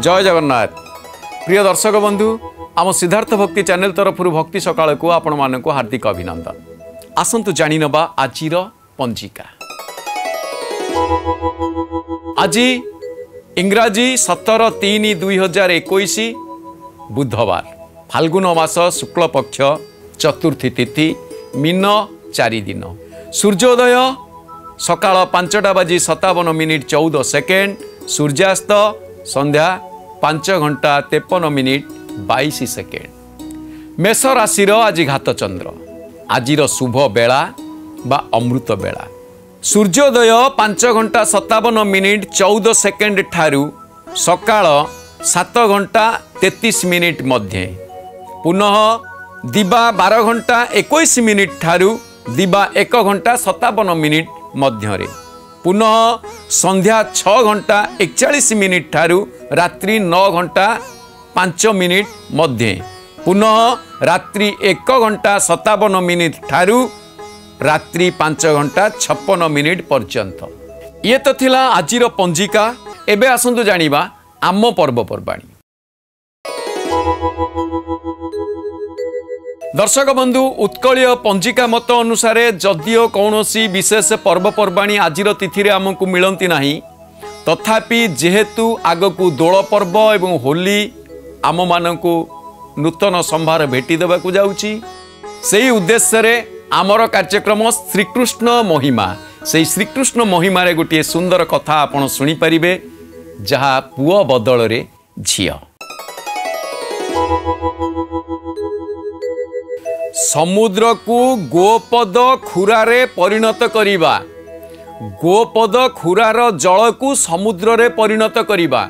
जय जगन्नाथ। प्रिय दर्शक बंधु, आम सिद्धार्थ भक्ति चैनल तरफ भक्ति सकाळ को आपण मानक हार्दिक अभिनंदन। आसंतु जानि नबा आजिर पंजिका। आज इंग्राजी 17/3/2021 बुधवार, फाल्गुन मास शुक्ल पक्ष चतुर्थी तिथि, मीन 4 दिन। सूर्योदय सकाळ 5:57 सूर्यास्त संध्या 5:53 मेष राशि आज घात चंद्र। आजिर शुभ बेला बा अमृत बेला सूर्योदय 5:57 ठारू सकाळ 7:33 मध्य, पुनः दिबा 12:21 ठारू दिबा 1:57 मध्य, पुनः संध्या 6:41 ठारू रात्रि 9:05 मध्य, पुनः रात्रि 1:57 ठारू रात्रि 5:56 पर्यंत। ये तो थिला आजिर पंजिका। एबे आसंतु जानिबा आम पर्वपर्वाणी। दर्शक बंधु, उत्कलीय पंजिका मत अनुसार जदिओ कौनसी विशेष पर्वपर्वाणी आजिर तिथि आमको मिलती नहीं, तथापि जेहेतु आगकू दोल पर्व एवं होली आम मानकू नूतन संभार भेटी देवाकू जाउची, सेही उद्देश्य रे आमर कार्यक्रम श्रीकृष्ण महिमा। से श्रीकृष्ण महिमा रे गोटे सुंदर कथा आपण सुनी परिबे, जहा पुओ बदल रे झियो। समुद्र को गोपद खुरारे परिणत करिबा, गोपद खुरार जल को समुद्र रे परिणत करिबा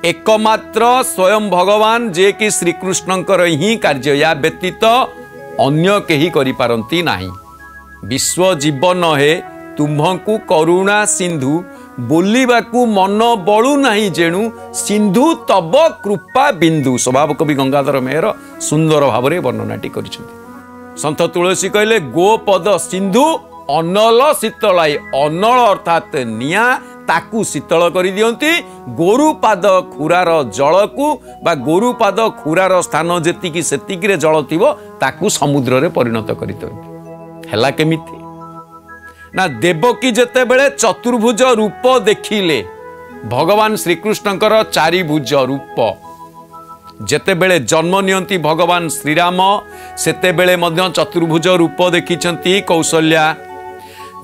एकमात्र स्वयं भगवान जे कि श्रीकृष्णंकर ही कार्य, या व्यतीत अन्य केही करि पारंती नाही। विश्व जीवन है तुम्हकु करुणा सिंधु, बोलिबाकू मन बळु नाही जेणु सिंधु तब कृपा बिंदु। स्वभाव कवि गंगाधर मेहर सुंदर भावरे वर्णनाटी करिसेंती। संत तुलसी कहले गोपद सिंधु अनल शीतलाई। अनल अर्थात निया ताकू शीतल करि दियंती, गोरुपाद खुरार जल को बा गोरुपाद खुरार स्थान जेतिकी सेतिकी रे जल थिबो ताकू समुद्र रे परिणत करि दियंती। हैला केमिति ना, देवकी जेते बेले चतुर्भुज रूप देखिले, भगवान श्रीकृष्णकर चारिभुज रूप जेते बेले जन्म नियंती भगवान श्रीराम, सेते बेले मध्य चतुर्भुज रूप देखिछंती कौशल्या।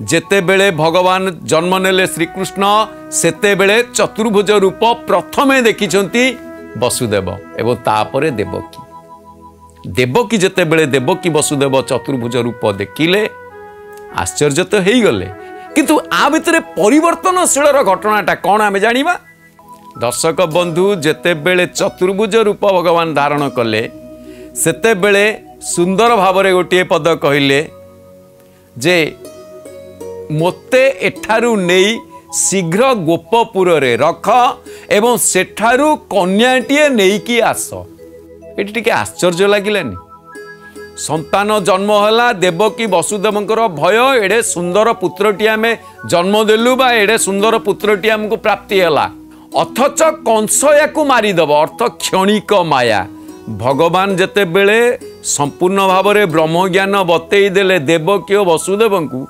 जेते बेले भगवान जन्म नेले श्रीकृष्ण, सेते बेले चतुर्भुज रूप प्रथमे देखिछंती वसुदेव एवं तापरे देवकी। देवकी जेते बेले देवकी वसुदेव चतुर्भुज रूप देखिले, आश्चर्य तो हो गले, किंतु आ भितरे परिवर्तनशील घटनाटा कौन आमे जानिबा। दर्शक बंधु, जेते बेले चतुर्भुज रूप भगवान धारण कले, सेते बेले सुंदर भावरे गोटे पद कहिले जे मोते एठारू नेई शीघ्र गोपपुर रे रख एवं सेठारू कन्याटीए नेईकी आस। एटी टिके आश्चर्य लागिलानी। संतान जन्म होला, देवकी वसुदेवंकर भय, एडे सुंदर पुत्रटी आमे जन्म देलु बा एडे सुंदर पुत्रटी हमको प्राप्ति हैला, अथच कंस याकू मारिदेव, अर्थ क्षणिक माया। भगवान जेते बेले संपूर्ण भावरे ब्रह्म ज्ञान बतई देले देवकी और वसुदेवंकू,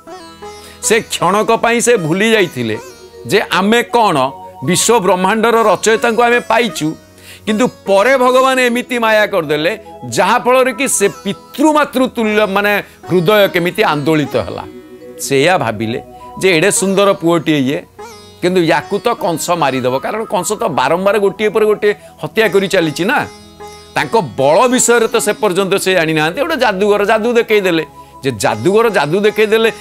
से क्षणक पाई से भूली जाइथिले जे आमे कौन विश्व ब्रह्मांडर रचयिता को आमे पाइचु, किंतु परे भगवान एमिति माया करदेले जहाँ फल कि से पितृमातृ तुल्य माने हृदय केमिति आंदोलित हला। से या भाबिले जे एडे सुंदर पुओटी ये, किंतु याकू तो कंस मारिदेव, कारण कंस तो बारंबार गोटे पर गोटे हत्या करी चली ना। तांको बल विषय तो से पर्यंत से जानी ना, गोटे जादूगर जादू देखई देले, जे जादूगर जादू देखई देले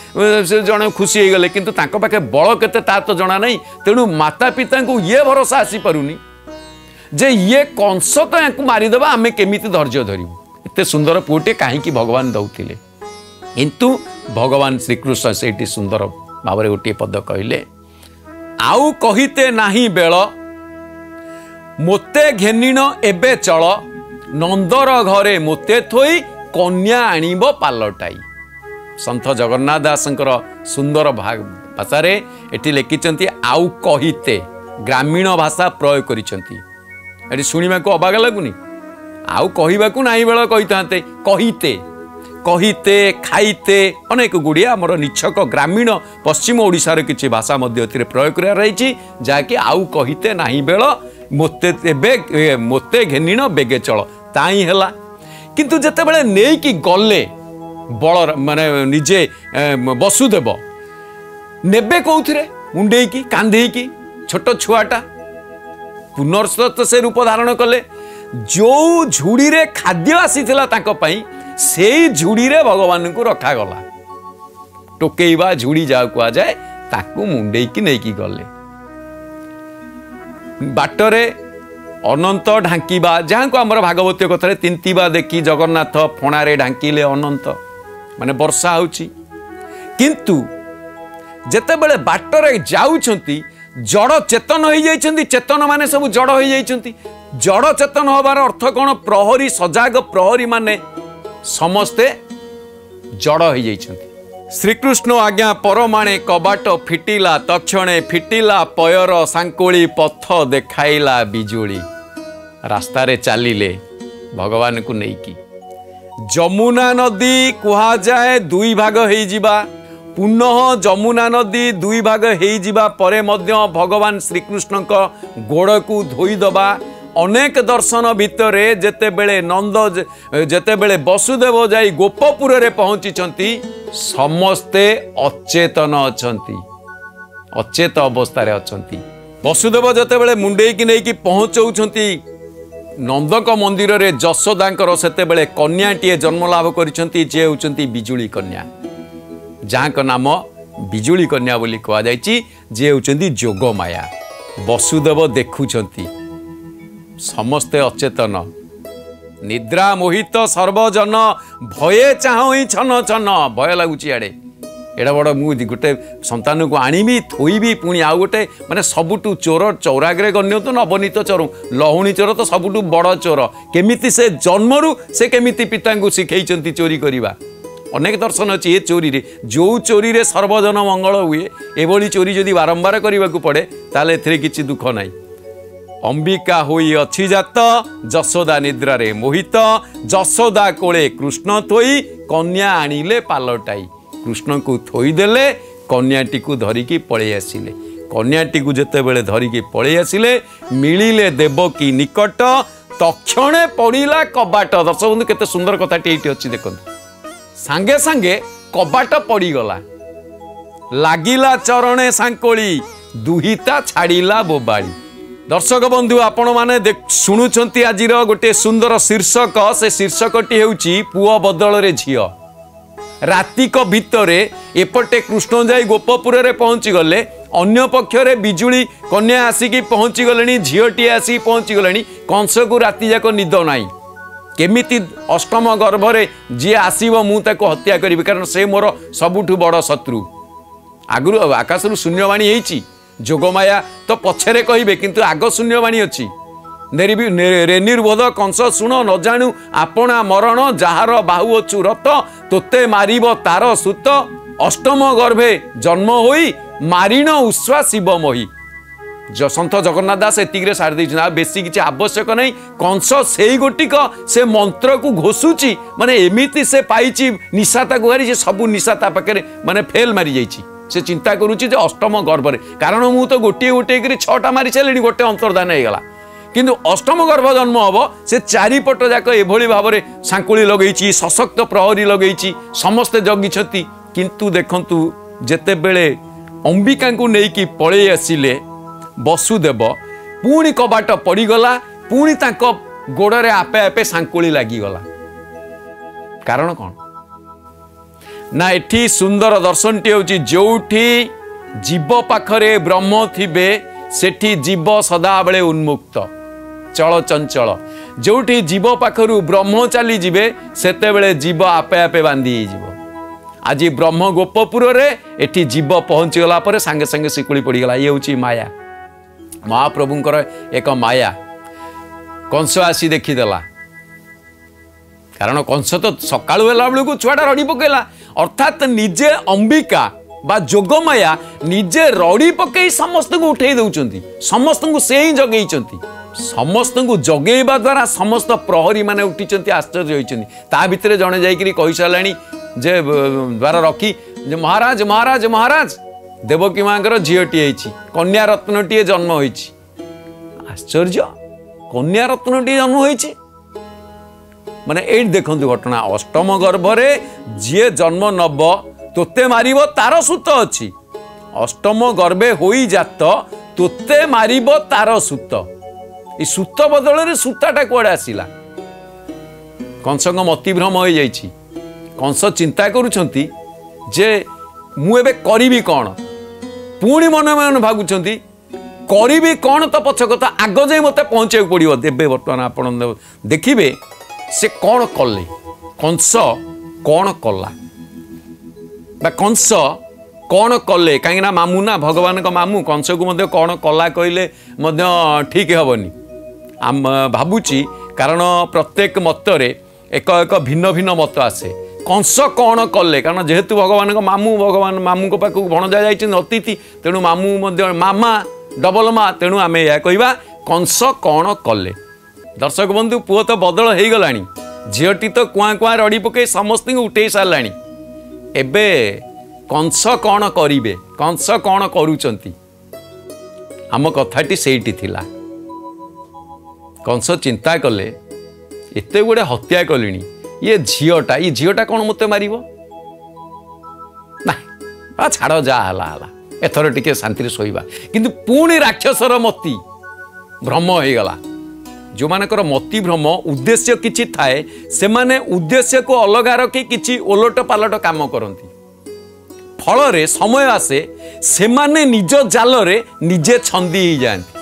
से जणे खुशी हो गले, किंतु तांको पाखे बल केते ता तो जणा नहीं। तेणु माता पिता को ये भरोसा आसी पारुनी जे ये कंस तो याकू मारिदेव, आमे केमिति धैर्य धरिबु। एते सुंदर पुओटे काहेकि भगवान दउथिले, किंतु भगवान श्रीकृष्ण सेठी सुंदर भावरे गोटे पद कहले, आउ कहिते नाही बेल मोते घेनिण एबे चल, नंदर घरे मोते थोई कन्या आणिब पालटाई। संत जगन्नाथ दासंकर सुंदर भाषा एटी लिखिं आउ कहिते ग्रामीण भाषा प्रयोग करी शुणा को अबाग लगुनि आउ कहवाक ना बेल कही था कहिते कहिते खाइते अनेक गुड़िए आमर निछक ग्रामीण पश्चिम ओडिशार किसी भाषा प्रयोग कर जहाँकि आउ कहिते ना बेल मोते घेनिण बेगे चल ताई है किंतु जिते बड़े नहीं कि गले बल माने निजे वसुदेव नेबे कौथिरे मुंडे की कांधे की छोट छुआटा पुनर्सत से रूप धारण कले जो झुड़ी रे खाद्य आसीथिला तांको पई सेई झुड़ी रे भगवान को रखा गला टोकेइबा झुड़ी जा कुआ जाए ताकू मुंडे की नहीं की गले बाटरे अनंत ढांकीबा जहाँ को आमर भागवत कथा तिंतीबा देखी जगन्नाथ फणारे ढांकीले अनंत माने वर्षा होची किंतु जेते बेले बाटरे जाउछंती जड़ चेतन हो जाइछंती चेतन माने सब जड़ हो जाइछंती जड़ चेतन होबार अर्थ कौन प्रहरी सजाग प्रहरी माने समस्ते जड़ हो जाइछंती श्रीकृष्ण आज्ञा परमाणे कबाट फिटिला तक्षणे फिटिला पयर सांकुली पथ देखाइला बिजुली रास्ता रे चलिले भगवान को नहीं जमुना नदी कुहा जाए दुई भाग हो जिबा पुनः जमुना नदी दुई भाग हो जिबा परे मध्य भगवान श्रीकृष्ण को गोड़ को धोई दबा अनेक दर्शन भितरे जेते बेले नंद जेते बेले वसुदेव जाई गोपपुर रे पहुंची समस्ते अचेतन अछंती अचेत अवस्था रे अछंती वसुदेव जेते बेले मुंडे की नहीं कि पहुंचौछंती नंदक मंदिर रे जशोदांकर सेते बेले कन्याटीए जन्म लाभ करिसंती जे होचंती बिजुली कन्या जहाँ का नाम बिजुली कन्या बोली कहा जायछि जे होचंती जोग माया वसुदेव देखुछंती समस्ते अचेतन निद्रा मोहित सर्वजन भये चाहई छन छन भय लगुची आड़े एड़ा बड़ मुझे गोटे संतान को आनीबी थोईबी पुणी आउ गोटे माने सबुठू चोर चौराग्रे गण्य तो नवनीत चोर लहुणी चोर तो सबुठू बड़ चोर केमिति से जन्मरू से केमिति पिता को शिखई चोरी करवा अनेक दर्शन अच्छी ये चोरी रे जो चोरी रे सर्वजन मंगल हुए एभली चोरी जदि बारंबार करने को पड़े ताले एथिरे किछि दुख नाही अंबिका होई अच्छी जात जशोदा निद्रा रे मोहित जशोदा कोले कृष्ण थोई कन्या आनिले पालटाई कृष्ण को थोई देले कन्याटी को धरिकी पळे आसिले कन्याटी को जेते बेले धरिकी पळे आसिले मिलिले देवकी निकट तक्षणे पड़िला कबाट दर्शक बंधु केते सुंदर कथाटी एठी अछि देखंतु सांगे सांगे कबाट पड़ीगला लागिला चरणे सांकोली दुहिता छाड़िला बोबाड़ी दर्शक बंधु आपण माने शुणुछंती आजिर गोटे सुंदर शीर्षक से शीर्षकटी हेउची पुओ बदल रे झियो रातिक भितरे एपटे कृष्ण जाई गोपपुर रे पहुंची गले अन्य पक्षरे बिजुली कन्या आसिकी पहुंची गलेनी झियोटी आसी पहुंची गलेनी कंस को राति जाक निद नाही केमिति अष्टम गर्भरे जी आसीबो मु ताको हत्या करिबि कारण से मोर सबुठु बड़ शत्रु आगुरु आकाशरु शून्यवाणी हेइची जोगमाया तो पछरे कहिबे किंतु आग शून्यवाणी अछि रे निर्बोध कंस शुण न जानू आपणा मरण जार बाहु अछु रथ तोते मारिब तार सुत अष्टम गर्भे जन्म होई मारिण उश्वा शिव मोही सन्थ जगन्नाथ दास एतिक सारी देना बेसी किसी आवश्यक नहीं कंस से गोटिक से मंत्र को घोषुची माने एमिति से पाइची निशाता गुहारी सबू निशाता पाखे माने फेल मारी जाइए से चिंता करुच्ची अष्टम गर्भ कारण मु तो गोटे गोटे कर 6टा मारी सारे गोटे अंतर्धान होगा किंतु अष्टम गर्भ जन्म हम से चारिपट जाक एभली भाव में सांकुली लगे सशक्त प्रहरी लगे समस्ते जगिछती किंतु देखंतु जेते बेले अंबिका को लेकिन पलि आसिले वसुदेव पुणी कबाट पड़ीगला पुणी तांको गोड़े आपे आपे सांकुली लागिगला कारण कौन ना एठी सुंदर दर्शन टी होची जोठी जीव पाखरे ब्रह्म थिबे सेठी जीव सदा बेले उन्मुक्त चल चंचल जोठी जीव पाखरु ब्रह्म चली जिबे सेते बेले जीव आपे आपे बांधी जीव आज ब्रह्म गोपपुर रे एठी जीव पहुंची गला परे संगे संगे सिकुली पड़ी गला ये होची माया महाप्रभुंकर एक माया कंस आसी देखीदेला कारण कंस तो सकाळु वेला बेलू छुआटा रड़ी पकेला अर्थात निजे अंबिका बा जोगमाया निजे रड़ी पकई समस्त को उठे दौरान समस्त को से ही जगई समस्त को जगेवा द्वारा समस्त प्रहरी माने उठी आश्चर्य होती ता भितर जड़े जाकि सारा जे द्वार रखी जे महाराज महाराज महाराज देवकी माँ झीटी कन्या रत्नटीए जन्म हो आश्चर्य कन्या रत्नटीए जन्म हो माने ये देखु घटना अष्टम गर्भरे जी जन्म नब तोते मारिब तार सूत अच्छी अष्टम गर्भे होई जात तोते मारिब तार सूत ई सूत बदल सूताटा कुआड़े आसला कंस मति भ्रम हो जाइए कंस चिंता करुछंती जे मु एबे करिबी कौन पुणी मन मन भागुछंती करिबी कौन तो पछ कथा आग जाए मत पहुँचे पड़ो देवे बर्तमान आप देखिए से कौन कले कंस कौन कला कंस कौन कले कहीं मामू ना भगवान का मामू कंस को कौन कला कहले ठीक हेनी आम भावुची कारण प्रत्येक मतरे एक एक भिन्न भिन्न मत आसे कंस कौन कले कारण जेहेतु भगवान का मामू भगवान मामू को पाखक भणजा जाइछन अतिथि तेणु मामू मामा डबल मा तेणु आम यह कहवा कंस कौन कले दर्शक बंधु पुओ तो बदल हो गलानी झीटी तो कुआ कुआ रड़ी पकई समस्त उठे सारा एबे कंस कौन करिवे कंस कौन करुचंती आम कथाटी सेठी थिला कंस चिंता कले एते गुड़े हत्या कलिनी ये झीटा कौन मत मार ना छाड़ जा एथर टिके शांति शोवा किंतु पुणी राक्षसर मती भ्रम हो गला जो मानकर मति भ्रम उद्देश्य किछि थाए से माने उद्देश्य को अलगा रखी किछि ओलट पालट काम करती फल रे समय आसे से माने निज जाल रे निजे छंदी ही जाती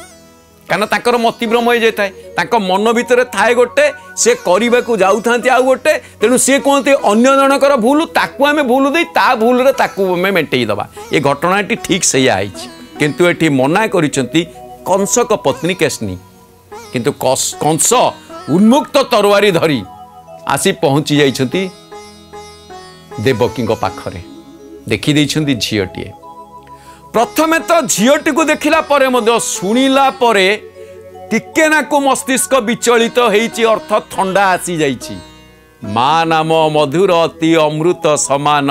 कारण ताकर मति भ्रम हो जाए ताको मन भितर थाए गोटे से करने को जाऊ था गोटे तेणु सी कहते अन्य जनकर भूल ताकू आम भूल दे ता भूल रे ताकू आम मेटेई दबा ये घटनाटी ठीक से किंतु एठी मना करिसंती कंसक पत्नी केशनी किंतु कंस उन्मुक्त तरवारी धरी आसी पहुंची जाइछंती देवकी पाखरे देखी देइछंती झीटीए प्रथमे तो झीटी को देखिला परे मध्य शुणिला परे टिके नाकु मस्तिष्क विचलित होइछि अर्थ ठंडा आसी जाइछि माँ नाम मधुर अति अमृत समान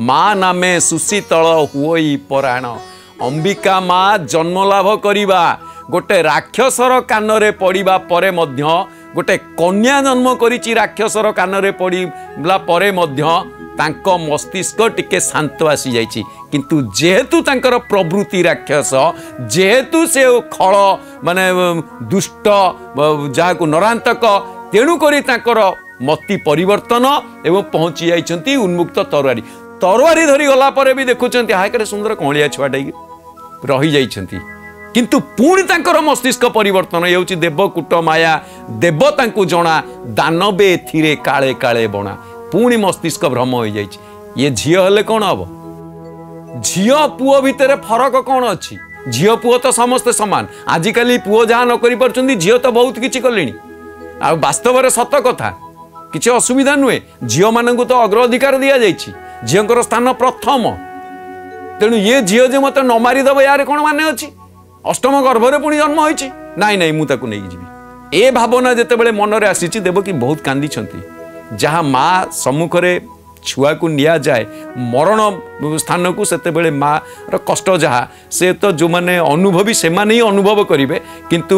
माँ नामे सुशीतल हुई पराण अंबिका माँ जन्म लाभ करिबा गोटे राक्षसर कानरे पड़िबा परे मध्य गोटे कन्या जन्म करिछि राक्षसर कानरे पड़िला परे मध्य तांको मस्तिष्क टिके शांत आसी जाइछि किंतु जेहेतु तांकर प्रवृत्ति राक्षस जेहेतु से खल माने दुष्ट जहाकु नरांतक तेणु करी तांकर मति परिवर्तन एवं पहुंची जाइछंती उन्मुक्त तरवारी धरी गला परे भी देखुछंती हाय केते सुंदर कणिया छुआटाई रही जाइछंती किंतु पुणी तांकर मस्तिष्क परिवर्तन हेउछि देवकूट माया देव तांकु जणा दानवे एथिरे काळे काळे बणा पुणी मस्तिष्क भ्रम हो जाइछि ये झियो हेले कौन हम झियो पुओ भितर फरक कौन अच्छी झियो पुओ तो समस्ते समान आजिकल पुओ जहाँ न करि परछंती झियो तो बहुत किछि कलेनी आ वास्तव में सत कथा किछि असुविधा नुहे झियो मानंकु तो अग्राधिकार दिया जाइछि झियोंकर स्थान प्रथम तेणु ये झियो जे मते न मारिदब यार कौन माने अच्छी अष्टम गर्भरे पुणी जन्म होइछि नाई नाई मु ताकु नै जीवी ए भावना जेतेबेले मनरे आसीछि देवकी बहुत कांदी छंती जहाँ माँ सम्मुखरे छुआ को निया जाए मरण स्थान को सेते बेले माँ रो कष्ट जहाँ से तो जो माने अनुभवी से माने ही अनुभव करिवे किंतु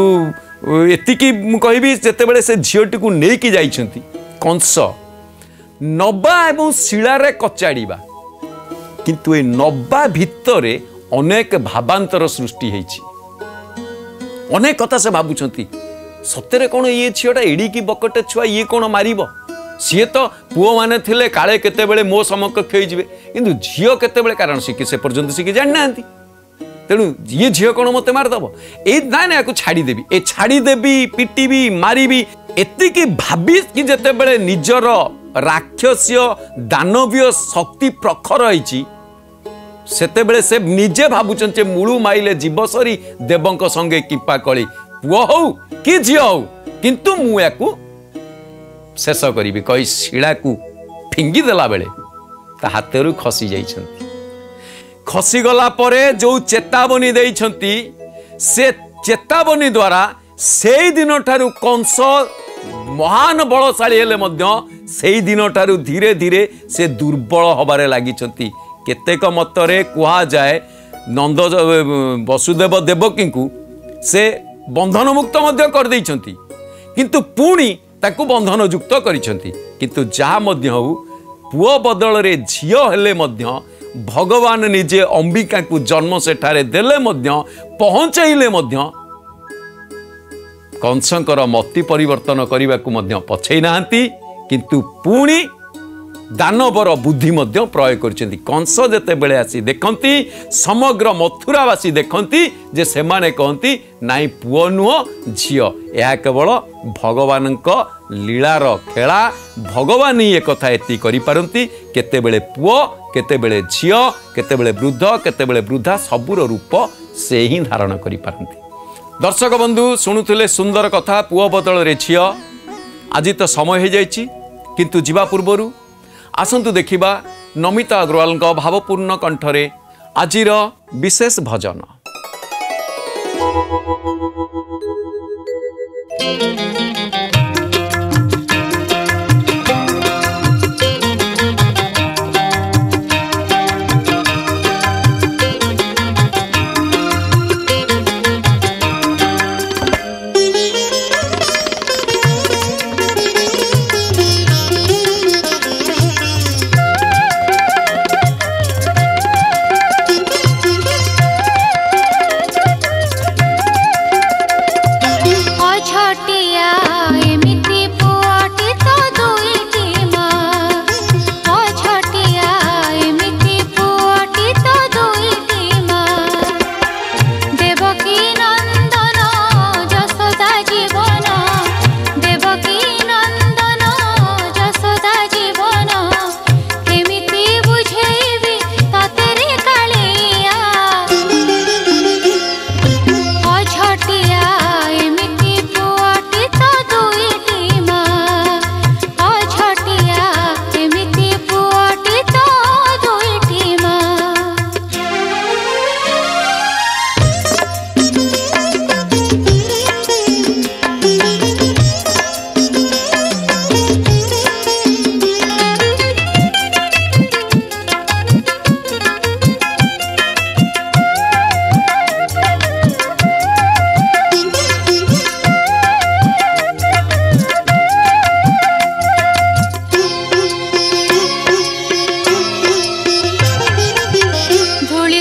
एतिकी मु कहबी जेते बेले से झियोटी को नै कि जाइछंती कंस नबा एवं शिलारे कचाड़ीबा किंतु ए नबा भितरे अनेक भावांतर सृष्टि हेछि अनेक कथा से भाबुछंती सत्य कौन ये झीटा एड़ी की बकटे छुआ ये कौन मारिब सी तो पुओ माने थिले काले केतेबेले मो समकक्ष होइजिबे किंतु झियो केतेबेले कारण शिखी से पर्यंत शिखी जानि नांती तेणु ये झियो कौन मते मारदब ए ना ना छाड़ी देबी ए छाड़ी देबी पिटीबी मारिबी एतिकी भाबी कि जेतेबेले निजर राक्षसीय दानवीय शक्ति प्रखर होइछि सेतेबेले से निजे भाबुछन जे मुळु माइले जीवसरी देवंक संगे किपा कली पुओ हौ कि झियो हौ किंतु मु याकू शेष करी कही शिला को फिंगी देला बेले ता हाथ खसी जाइछंती खसीगला परे जो चेतावनी देइछंती से चेतावनी द्वारा से दिन ठारू कंस महान बलशाली हेले मध्य से दिन ठारू धीरे धीरे से दुर्बल हबारे लागिछंती। केतेक मतरे कुहा जाए नंद वसुदेव देवकी को से बंधन मुक्त मध्य कर देइछंती किंतु पुणी ताकू बंधन युक्त करिछंती। किंतु जहा मध्य हो पुओ बदल रे झियो हेले मध्य भगवान निजे अंबिका को जन्म सेठारे देले मध्य पहुंचैले मध्य कंसंकर मति परिवर्तन करने को मध्य पछै नाहंती किंतु पुणी दानवर बुद्धि मध्य प्रयोग करछंती। कंस जेते बेले आसी देखंती समग्र मथुरावासी देखंती जे सेमाने कहंती नाई पुओ नुह झियो यह केवल भगवानक लीलार खेला भगवान ही एक कथा एति करि पारंती। केतेबेले पुओ केतेबेले झियो केतेबेले वृद्ध केतेबेले वृद्धा सबुर रूप से ही धारण करि पारंती। दर्शक बंधु शुणुथिले सुंदर कथा पुओ बदल रे झियो। आज तो समय हो जाइछि किंतु जीवा पूर्वरु आसंतु देखिबा नमिता अग्रवाल भावपूर्ण कंठरे आजिर विशेष भजन।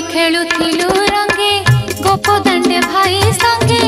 खेलुथिलु रंगे गोप दंडे भाई संगे